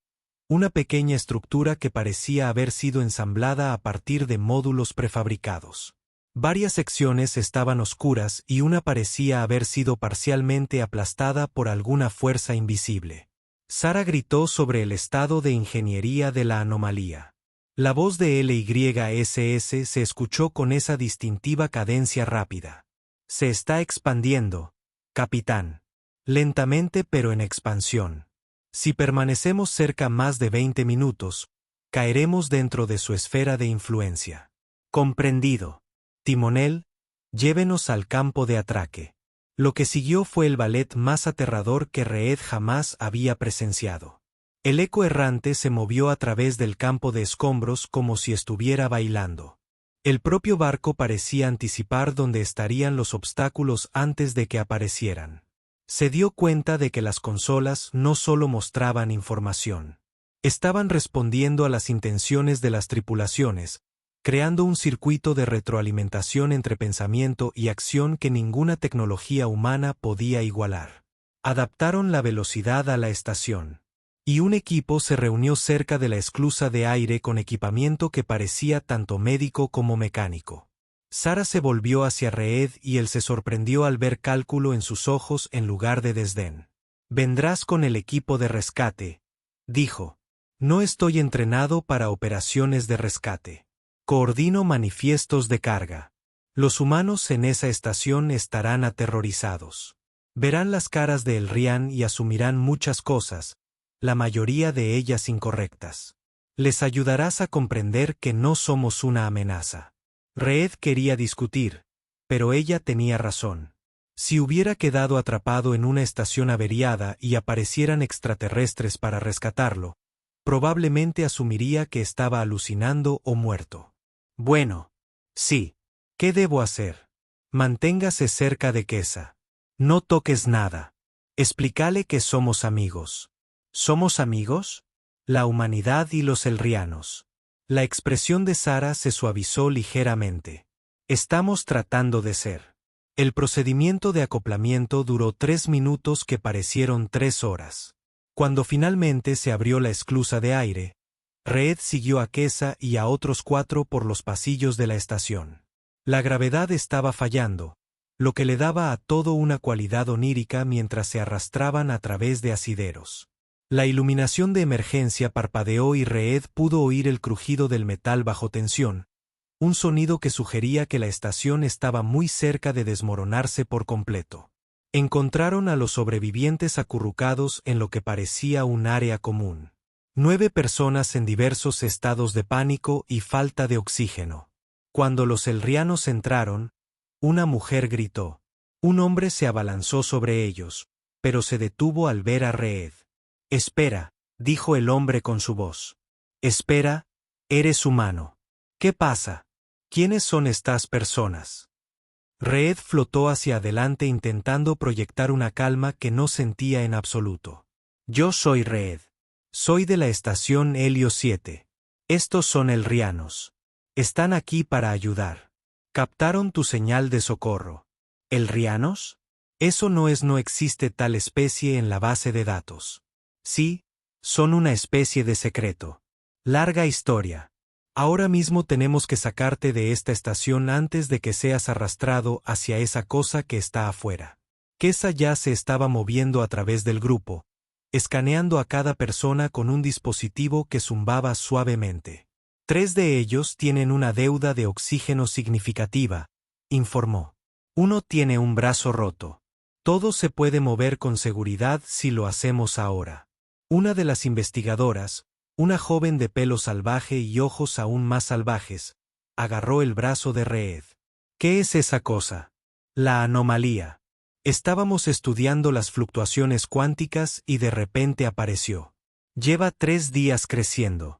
una pequeña estructura que parecía haber sido ensamblada a partir de módulos prefabricados. Varias secciones estaban oscuras y una parecía haber sido parcialmente aplastada por alguna fuerza invisible. Sara gritó sobre el estado de ingeniería de la anomalía. La voz de LYSS se escuchó con esa distintiva cadencia rápida. «Se está expandiendo, capitán. Lentamente pero en expansión. Si permanecemos cerca más de 20 minutos, caeremos dentro de su esfera de influencia». «Comprendido. Timonel, llévenos al campo de atraque». Lo que siguió fue el ballet más aterrador que Reed jamás había presenciado. El eco errante se movió a través del campo de escombros como si estuviera bailando. El propio barco parecía anticipar dónde estarían los obstáculos antes de que aparecieran. Se dio cuenta de que las consolas no solo mostraban información. Estaban respondiendo a las intenciones de las tripulaciones, creando un circuito de retroalimentación entre pensamiento y acción que ninguna tecnología humana podía igualar. Adaptaron la velocidad a la estación. Y un equipo se reunió cerca de la esclusa de aire con equipamiento que parecía tanto médico como mecánico. Sara se volvió hacia Reed y él se sorprendió al ver cálculo en sus ojos en lugar de desdén. «Vendrás con el equipo de rescate», dijo. «No estoy entrenado para operaciones de rescate. Coordino manifiestos de carga». Los humanos en esa estación estarán aterrorizados. Verán las caras de Elrian y asumirán muchas cosas, la mayoría de ellas incorrectas. Les ayudarás a comprender que no somos una amenaza. Reed quería discutir, pero ella tenía razón. Si hubiera quedado atrapado en una estación averiada y aparecieran extraterrestres para rescatarlo, probablemente asumiría que estaba alucinando o muerto. Bueno, sí. ¿Qué debo hacer? Manténgase cerca de Kesa. No toques nada. Explícale que somos amigos. ¿Somos amigos? La humanidad y los elrianos. La expresión de Sara se suavizó ligeramente. Estamos tratando de ser. El procedimiento de acoplamiento duró 3 minutos que parecieron 3 horas. Cuando finalmente se abrió la esclusa de aire, Reed siguió a Kesa y a otros 4 por los pasillos de la estación. La gravedad estaba fallando, lo que le daba a todo una cualidad onírica mientras se arrastraban a través de asideros. La iluminación de emergencia parpadeó y Reed pudo oír el crujido del metal bajo tensión, un sonido que sugería que la estación estaba muy cerca de desmoronarse por completo. Encontraron a los sobrevivientes acurrucados en lo que parecía un área común. 9 personas en diversos estados de pánico y falta de oxígeno. Cuando los elrianos entraron, una mujer gritó. Un hombre se abalanzó sobre ellos, pero se detuvo al ver a Reed. «Espera», dijo el hombre con su voz. «Espera, eres humano. ¿Qué pasa? ¿Quiénes son estas personas?» Reed flotó hacia adelante intentando proyectar una calma que no sentía en absoluto. «Yo soy Reed. Soy de la estación Helio 7. Estos son elrianos. Están aquí para ayudar. Captaron tu señal de socorro. ¿Elrianos? Eso no existe tal especie en la base de datos. Sí, son una especie de secreto. Larga historia. Ahora mismo tenemos que sacarte de esta estación antes de que seas arrastrado hacia esa cosa que está afuera». Kesa ya se estaba moviendo a través del grupo, escaneando a cada persona con un dispositivo que zumbaba suavemente. 3 de ellos tienen una deuda de oxígeno significativa, informó. Uno tiene un brazo roto. Todo se puede mover con seguridad si lo hacemos ahora. Una de las investigadoras, una joven de pelo salvaje y ojos aún más salvajes, agarró el brazo de Reed. ¿Qué es esa cosa? La anomalía. Estábamos estudiando las fluctuaciones cuánticas y de repente apareció. Lleva 3 días creciendo.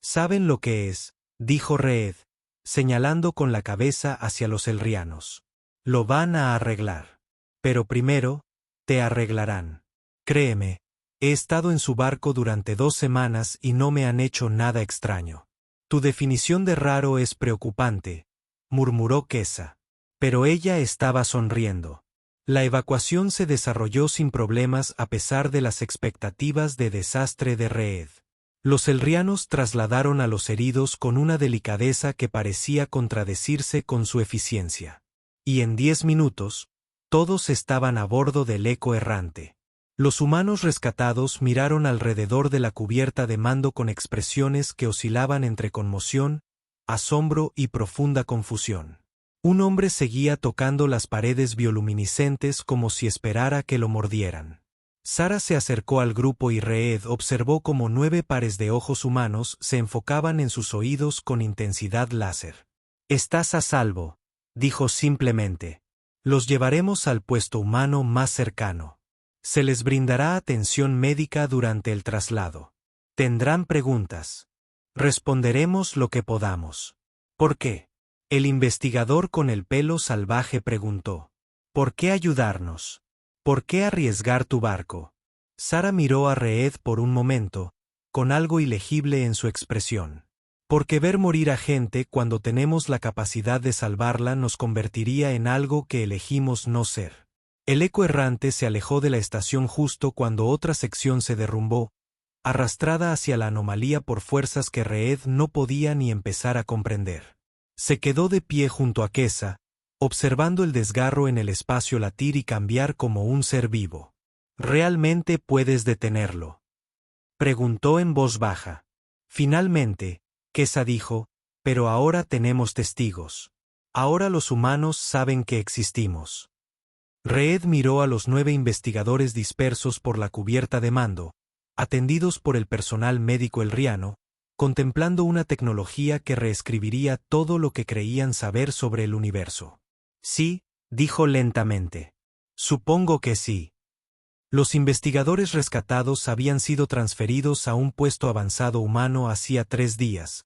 «¿Saben lo que es?», dijo Reed, señalando con la cabeza hacia los elrianos. «Lo van a arreglar. Pero primero, te arreglarán. Créeme, he estado en su barco durante 2 semanas y no me han hecho nada extraño». «Tu definición de raro es preocupante», murmuró Kesa. Pero ella estaba sonriendo. La evacuación se desarrolló sin problemas a pesar de las expectativas de desastre de Reed. Los elrianos trasladaron a los heridos con una delicadeza que parecía contradecirse con su eficiencia. Y en 10 minutos, todos estaban a bordo del eco errante. Los humanos rescatados miraron alrededor de la cubierta de mando con expresiones que oscilaban entre conmoción, asombro y profunda confusión. Un hombre seguía tocando las paredes bioluminiscentes como si esperara que lo mordieran. Sara se acercó al grupo y Reed observó cómo 9 pares de ojos humanos se enfocaban en sus oídos con intensidad láser. «Estás a salvo», dijo simplemente. «Los llevaremos al puesto humano más cercano. Se les brindará atención médica durante el traslado. Tendrán preguntas. Responderemos lo que podamos». «¿Por qué?», el investigador con el pelo salvaje preguntó. «¿Por qué ayudarnos? ¿Por qué arriesgar tu barco?». Sara miró a Reed por un momento, con algo ilegible en su expresión. «Porque ver morir a gente cuando tenemos la capacidad de salvarla nos convertiría en algo que elegimos no ser». El eco errante se alejó de la estación justo cuando otra sección se derrumbó, arrastrada hacia la anomalía por fuerzas que Reed no podía ni empezar a comprender. Se quedó de pie junto a Kesa, observando el desgarro en el espacio latir y cambiar como un ser vivo. «¿Realmente puedes detenerlo?», preguntó en voz baja. Finalmente, Kesa dijo, «pero ahora tenemos testigos. Ahora los humanos saben que existimos. Reed miró a los 9 investigadores dispersos por la cubierta de mando, atendidos por el personal médico elriano, contemplando una tecnología que reescribiría todo lo que creían saber sobre el universo. Sí, dijo lentamente. Supongo que sí. Los investigadores rescatados habían sido transferidos a un puesto avanzado humano hacía 3 días,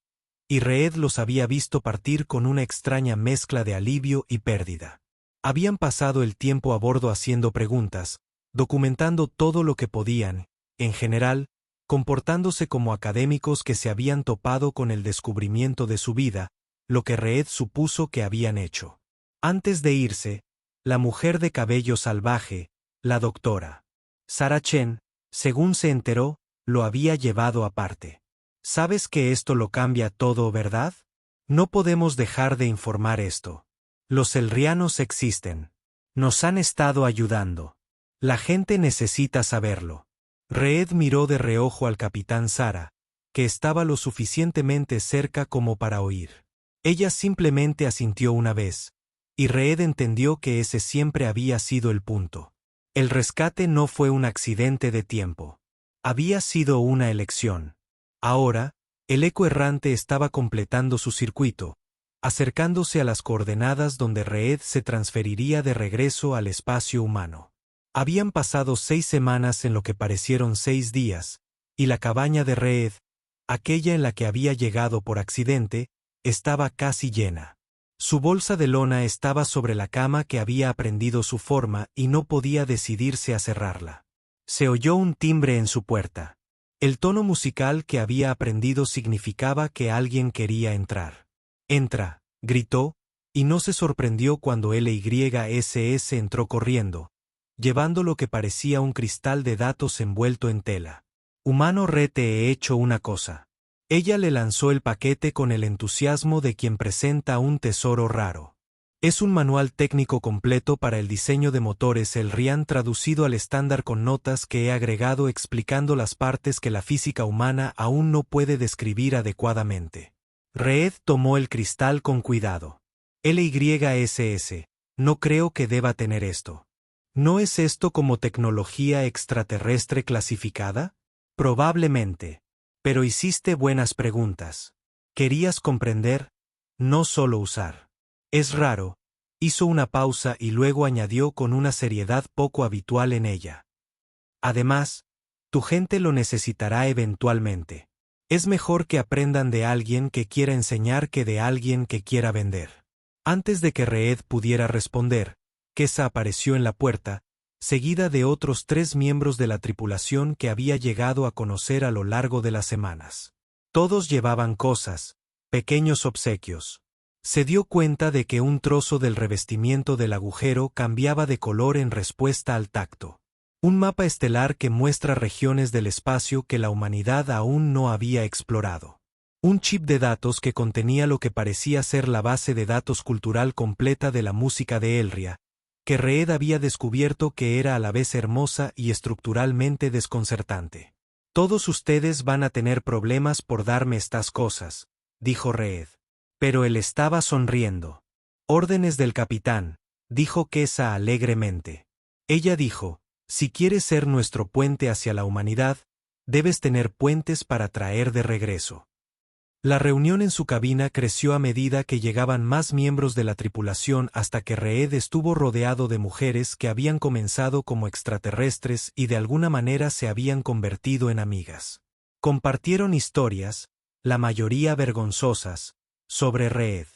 y Reed los había visto partir con una extraña mezcla de alivio y pérdida. Habían pasado el tiempo a bordo haciendo preguntas, documentando todo lo que podían, en general, comportándose como académicos que se habían topado con el descubrimiento de su vida, lo que Reed supuso que habían hecho. Antes de irse, la mujer de cabello salvaje, la doctora Sarah Chen, según se enteró, lo había llevado aparte. Sabes que esto lo cambia todo, ¿verdad? No podemos dejar de informar esto. Los elrianos existen. Nos han estado ayudando. La gente necesita saberlo. Reed miró de reojo al capitán Sarah, que estaba lo suficientemente cerca como para oír. Ella simplemente asintió una vez, y Reed entendió que ese siempre había sido el punto. El rescate no fue un accidente de tiempo. Había sido una elección. Ahora, el eco errante estaba completando su circuito, acercándose a las coordenadas donde Reed se transferiría de regreso al espacio humano. Habían pasado 6 semanas en lo que parecieron 6 días, y la cabaña de Reed, aquella en la que había llegado por accidente, estaba casi llena. Su bolsa de lona estaba sobre la cama que había aprendido su forma y no podía decidirse a cerrarla. Se oyó un timbre en su puerta. El tono musical que había aprendido significaba que alguien quería entrar. «Entra», gritó, y no se sorprendió cuando LYSS entró corriendo, llevando lo que parecía un cristal de datos envuelto en tela. «Humano te he hecho una cosa». Ella le lanzó el paquete con el entusiasmo de quien presenta un tesoro raro. Es un manual técnico completo para el diseño de motores Elrian traducido al estándar con notas que he agregado explicando las partes que la física humana aún no puede describir adecuadamente. Reed tomó el cristal con cuidado. LYSS, no creo que deba tener esto. ¿No es esto como tecnología extraterrestre clasificada? Probablemente. Pero hiciste buenas preguntas. Querías comprender, no solo usar. Es raro. Hizo una pausa y luego añadió con una seriedad poco habitual en ella. Además, tu gente lo necesitará eventualmente. Es mejor que aprendan de alguien que quiera enseñar que de alguien que quiera vender. Antes de que Reed pudiera responder, Kessa apareció en la puerta, seguida de otros 3 miembros de la tripulación que había llegado a conocer a lo largo de las semanas. Todos llevaban cosas, pequeños obsequios. Se dio cuenta de que un trozo del revestimiento del agujero cambiaba de color en respuesta al tacto. Un mapa estelar que muestra regiones del espacio que la humanidad aún no había explorado. Un chip de datos que contenía lo que parecía ser la base de datos cultural completa de la música de Elria, que Reed había descubierto que era a la vez hermosa y estructuralmente desconcertante. Todos ustedes van a tener problemas por darme estas cosas, dijo Reed. Pero él estaba sonriendo. Órdenes del capitán, dijo Kessa alegremente. Ella dijo, si quieres ser nuestro puente hacia la humanidad, debes tener puentes para traer de regreso. La reunión en su cabina creció a medida que llegaban más miembros de la tripulación hasta que Reed estuvo rodeado de mujeres que habían comenzado como extraterrestres y de alguna manera se habían convertido en amigas. Compartieron historias, la mayoría vergonzosas, sobre Reed.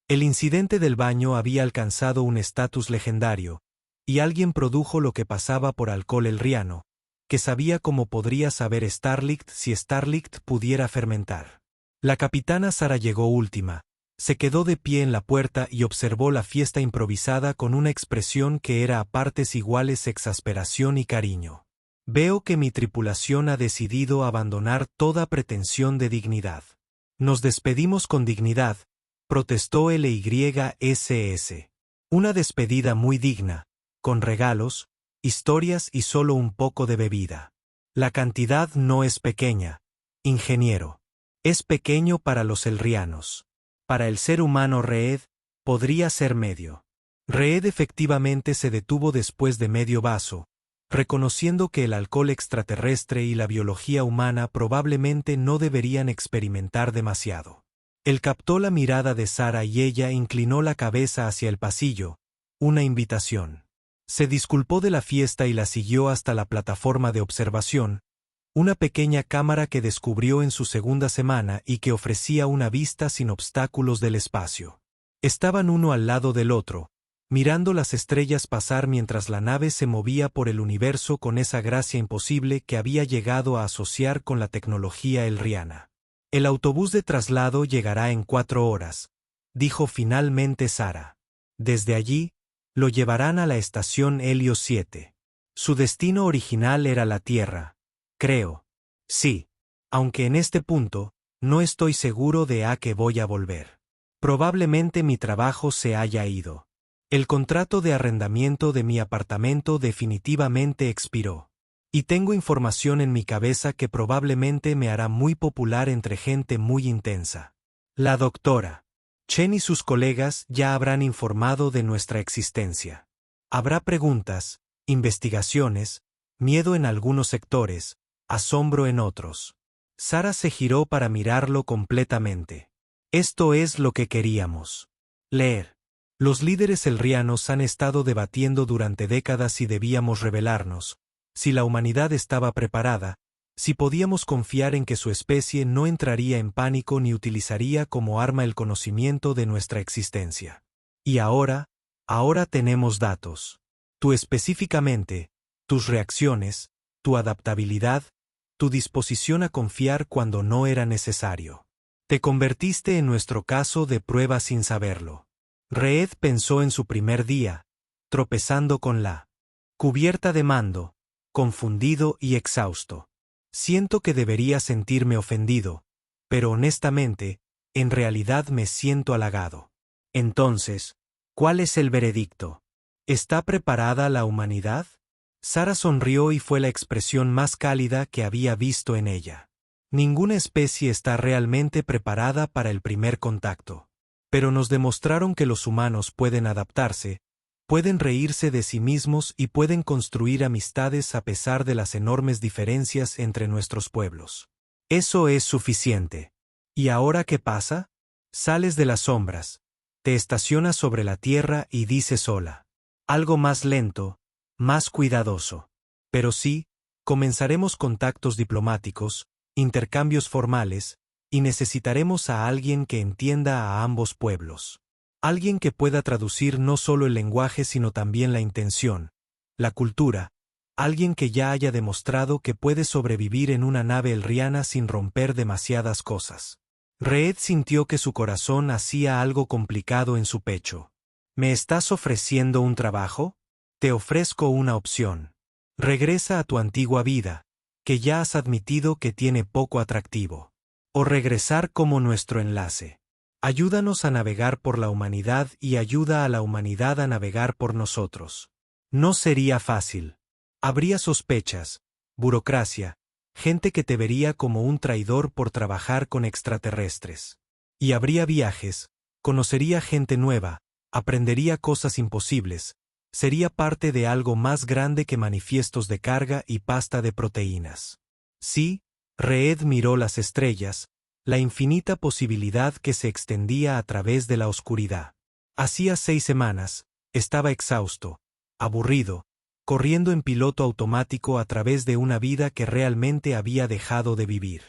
El incidente del baño había alcanzado un estatus legendario, y alguien produjo lo que pasaba por alcohol elriano, que sabía cómo podría saber Starlight si Starlight pudiera fermentar. La capitana Sarah llegó última, se quedó de pie en la puerta y observó la fiesta improvisada con una expresión que era a partes iguales exasperación y cariño. Veo que mi tripulación ha decidido abandonar toda pretensión de dignidad. Nos despedimos con dignidad, protestó LYSS. Una despedida muy digna, con regalos, historias y solo un poco de bebida. La cantidad no es pequeña, ingeniero. Es pequeño para los elrianos. Para el ser humano Reed, Podría ser medio. Reed efectivamente se detuvo después de medio vaso, reconociendo que el alcohol extraterrestre y la biología humana probablemente no deberían experimentar demasiado. Él captó la mirada de Sara y ella inclinó la cabeza hacia el pasillo, una invitación. Se disculpó de la fiesta y la siguió hasta la plataforma de observación, una pequeña cámara que descubrió en su segunda semana y que ofrecía una vista sin obstáculos del espacio. Estaban uno al lado del otro, mirando las estrellas pasar mientras la nave se movía por el universo con esa gracia imposible que había llegado a asociar con la tecnología elriana. El autobús de traslado llegará en 4 horas, dijo finalmente Sara. Desde allí, lo llevarán a la estación Helios 7. Su destino original era la Tierra, creo. Sí. Aunque en este punto, no estoy seguro de a qué voy a volver. Probablemente mi trabajo se haya ido. El contrato de arrendamiento de mi apartamento definitivamente expiró. Y tengo información en mi cabeza que probablemente me hará muy popular entre gente muy intensa. La doctora Chen y sus colegas ya habrán informado de nuestra existencia. Habrá preguntas, investigaciones, miedo en algunos sectores, asombro en otros. Sara se giró para mirarlo completamente. Esto es lo que queríamos. Leer. Los líderes elrianos han estado debatiendo durante décadas si debíamos rebelarnos, si la humanidad estaba preparada, si podíamos confiar en que su especie no entraría en pánico ni utilizaría como arma el conocimiento de nuestra existencia. Y ahora tenemos datos. Tú específicamente, tus reacciones, tu adaptabilidad, tu disposición a confiar cuando no era necesario. Te convertiste en nuestro caso de prueba sin saberlo. Reed pensó en su primer día, tropezando con la cubierta de mando, confundido y exhausto. Siento que debería sentirme ofendido, pero honestamente, en realidad me siento halagado. Entonces, ¿cuál es el veredicto? ¿Está preparada la humanidad? Sara sonrió y fue la expresión más cálida que había visto en ella. Ninguna especie está realmente preparada para el primer contacto. Pero nos demostraron que los humanos pueden adaptarse, pueden reírse de sí mismos y pueden construir amistades a pesar de las enormes diferencias entre nuestros pueblos. Eso es suficiente. ¿Y ahora qué pasa? Sales de las sombras, te estacionas sobre la tierra y dices hola. Algo más lento, más cuidadoso. Pero sí, comenzaremos contactos diplomáticos, intercambios formales, y necesitaremos a alguien que entienda a ambos pueblos. Alguien que pueda traducir no solo el lenguaje sino también la intención, la cultura, alguien que ya haya demostrado que puede sobrevivir en una nave elriana sin romper demasiadas cosas. Reed sintió que su corazón hacía algo complicado en su pecho. ¿Me estás ofreciendo un trabajo? Te ofrezco una opción. Regresa a tu antigua vida, que ya has admitido que tiene poco atractivo. O regresar como nuestro enlace. Ayúdanos a navegar por la humanidad y ayuda a la humanidad a navegar por nosotros. No sería fácil. Habría sospechas, burocracia, gente que te vería como un traidor por trabajar con extraterrestres. Y habría viajes, conocería gente nueva, aprendería cosas imposibles, sería parte de algo más grande que manifiestos de carga y pasta de proteínas. Sí, Reed miró las estrellas, la infinita posibilidad que se extendía a través de la oscuridad. Hacía 6 semanas, estaba exhausto, aburrido, corriendo en piloto automático a través de una vida que realmente había dejado de vivir.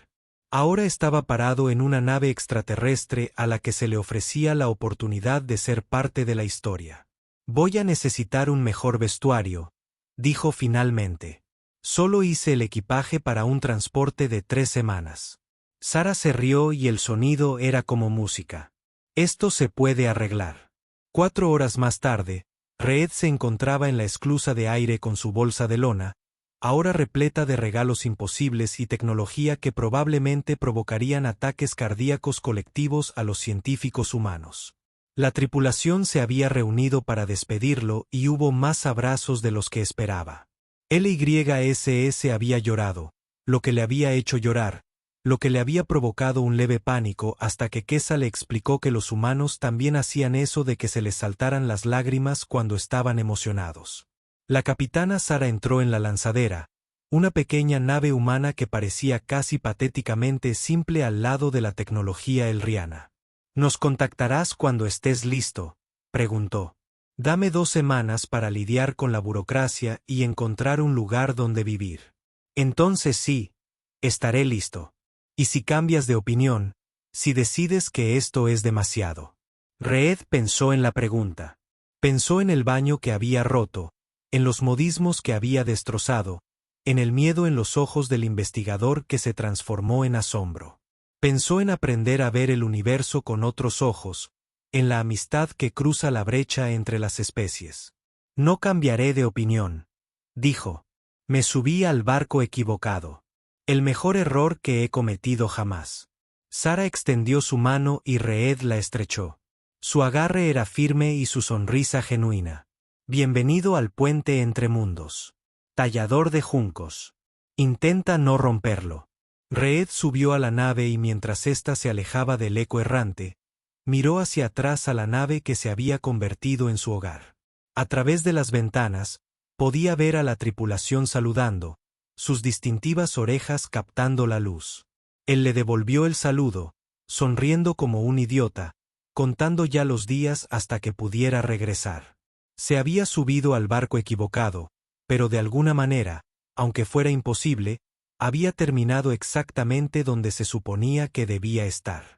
Ahora estaba parado en una nave extraterrestre a la que se le ofrecía la oportunidad de ser parte de la historia. Voy a necesitar un mejor vestuario, dijo finalmente. Solo hice el equipaje para un transporte de 3 semanas. Sara se rió y el sonido era como música. Esto se puede arreglar. 4 horas más tarde, Reed se encontraba en la esclusa de aire con su bolsa de lona, ahora repleta de regalos imposibles y tecnología que probablemente provocarían ataques cardíacos colectivos a los científicos humanos. La tripulación se había reunido para despedirlo y hubo más abrazos de los que esperaba. LYSS había llorado, lo que le había hecho llorar, lo que le había provocado un leve pánico hasta que Kesa le explicó que los humanos también hacían eso de que se les saltaran las lágrimas cuando estaban emocionados. La capitana Sara entró en la lanzadera, una pequeña nave humana que parecía casi patéticamente simple al lado de la tecnología elriana. «¿Nos contactarás cuando estés listo?», preguntó. «Dame 2 semanas para lidiar con la burocracia y encontrar un lugar donde vivir. Entonces sí, estaré listo. Y si cambias de opinión, si decides que esto es demasiado». Reed pensó en la pregunta. Pensó en el baño que había roto, en los modismos que había destrozado, en el miedo en los ojos del investigador que se transformó en asombro. Pensó en aprender a ver el universo con otros ojos, en la amistad que cruza la brecha entre las especies. «No cambiaré de opinión», dijo. «Me subí al barco equivocado. El mejor error que he cometido jamás». Sara extendió su mano y Reed la estrechó. Su agarre era firme y su sonrisa genuina. «Bienvenido al puente entre mundos. Tallador de juncos. Intenta no romperlo». Reed subió a la nave y mientras ésta se alejaba del eco errante, miró hacia atrás a la nave que se había convertido en su hogar. A través de las ventanas, podía ver a la tripulación saludando, sus distintivas orejas captando la luz. Él le devolvió el saludo, sonriendo como un idiota, contando ya los días hasta que pudiera regresar. Se había subido al barco equivocado, pero de alguna manera, aunque fuera imposible, había terminado exactamente donde se suponía que debía estar.